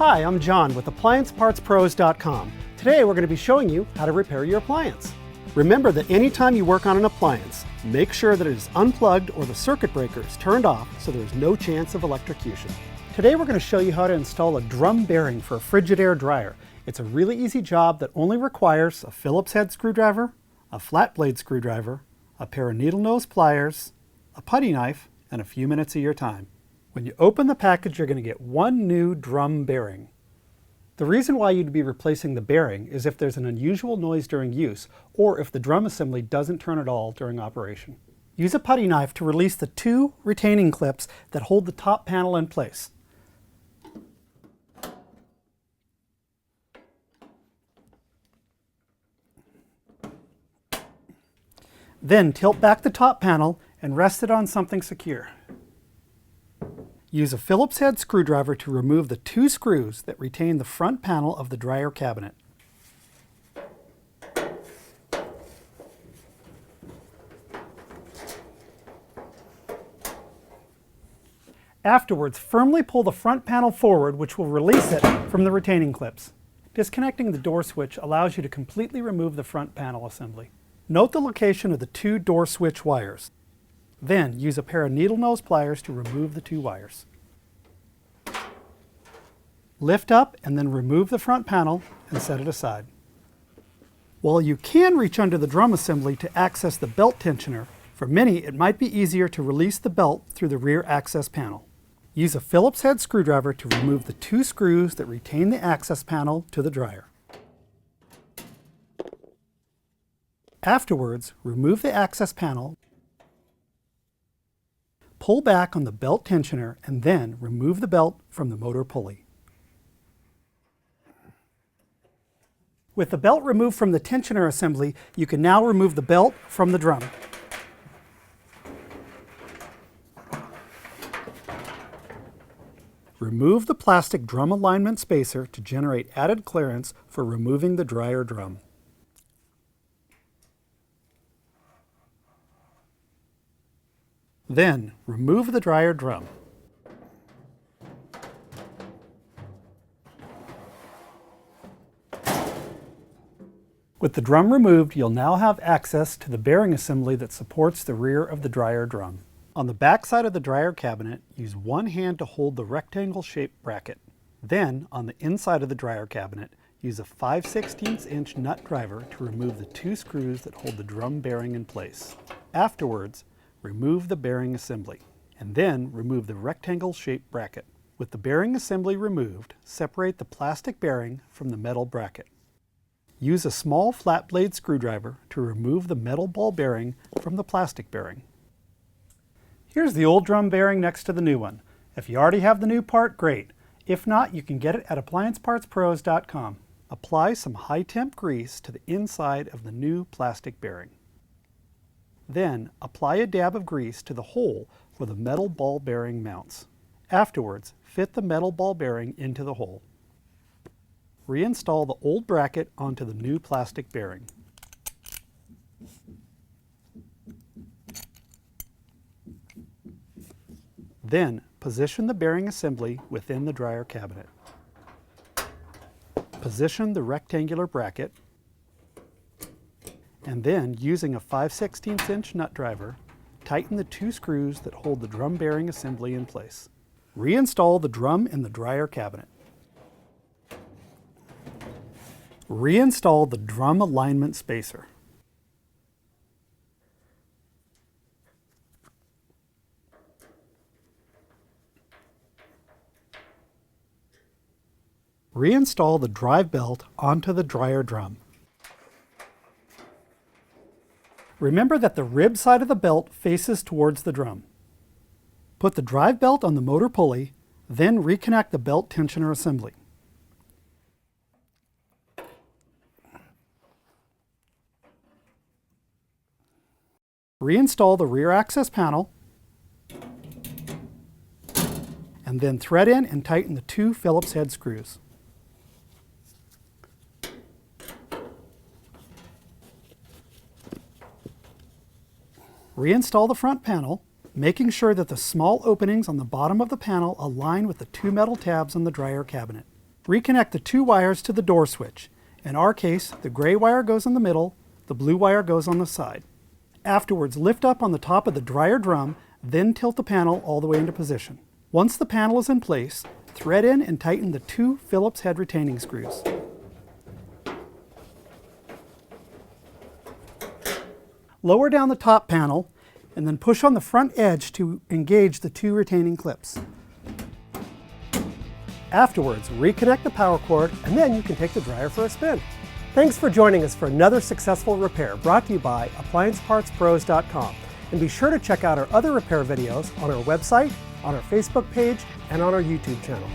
Hi, I'm John with AppliancePartsPros.com. Today we're going to be showing you how to repair your appliance. Remember that anytime you work on an appliance, make sure that it is unplugged or the circuit breaker is turned off so there is no chance of electrocution. Today we're going to show you how to install a drum bearing for a Frigidaire dryer. It's a really easy job that only requires a Phillips head screwdriver, a flat blade screwdriver, a pair of needle nose pliers, a putty knife, and a few minutes of your time. When you open the package, you're going to get one new drum bearing. The reason why you'd be replacing the bearing is if there's an unusual noise during use, or if the drum assembly doesn't turn at all during operation. Use a putty knife to release the two retaining clips that hold the top panel in place. Then tilt back the top panel and rest it on something secure. Use a Phillips head screwdriver to remove the two screws that retain the front panel of the dryer cabinet. Afterwards, firmly pull the front panel forward, which will release it from the retaining clips. Disconnecting the door switch allows you to completely remove the front panel assembly. Note the location of the two door switch wires. Then use a pair of needle nose pliers to remove the two wires. Lift up and then remove the front panel and set it aside. While you can reach under the drum assembly to access the belt tensioner, for many it might be easier to release the belt through the rear access panel. Use a Phillips head screwdriver to remove the two screws that retain the access panel to the dryer. Afterwards, remove the access panel, pull back on the belt tensioner, and then remove the belt from the motor pulley. With the belt removed from the tensioner assembly, you can now remove the belt from the drum. Remove the plastic drum alignment spacer to generate added clearance for removing the dryer drum. Then, remove the dryer drum. With the drum removed, you'll now have access to the bearing assembly that supports the rear of the dryer drum. On the back side of the dryer cabinet, use one hand to hold the rectangle-shaped bracket. Then, on the inside of the dryer cabinet, use a 5/16 inch nut driver to remove the two screws that hold the drum bearing in place. Afterwards, remove the bearing assembly, and then remove the rectangle-shaped bracket. With the bearing assembly removed, separate the plastic bearing from the metal bracket. Use a small flat blade screwdriver to remove the metal ball bearing from the plastic bearing. Here's the old drum bearing next to the new one. If you already have the new part, great. If not, you can get it at AppliancePartsPros.com. Apply some high-temp grease to the inside of the new plastic bearing. Then, apply a dab of grease to the hole where the metal ball bearing mounts. Afterwards, fit the metal ball bearing into the hole. Reinstall the old bracket onto the new plastic bearing. Then, position the bearing assembly within the dryer cabinet. Position the rectangular bracket, and then, using a 5/16 inch nut driver, tighten the two screws that hold the drum bearing assembly in place. Reinstall the drum in the dryer cabinet. Reinstall the drum alignment spacer. Reinstall the drive belt onto the dryer drum. Remember that the rib side of the belt faces towards the drum. Put the drive belt on the motor pulley, then reconnect the belt tensioner assembly. Reinstall the rear access panel, and then thread in and tighten the two Phillips head screws. Reinstall the front panel, making sure that the small openings on the bottom of the panel align with the two metal tabs on the dryer cabinet. Reconnect the two wires to the door switch. In our case, the gray wire goes in the middle, the blue wire goes on the side. Afterwards, lift up on the top of the dryer drum, then tilt the panel all the way into position. Once the panel is in place, thread in and tighten the two Phillips head retaining screws. Lower down the top panel and then push on the front edge to engage the two retaining clips. Afterwards, reconnect the power cord and then you can take the dryer for a spin. Thanks for joining us for another successful repair brought to you by AppliancePartsPros.com. And be sure to check out our other repair videos on our website, on our Facebook page, and on our YouTube channel.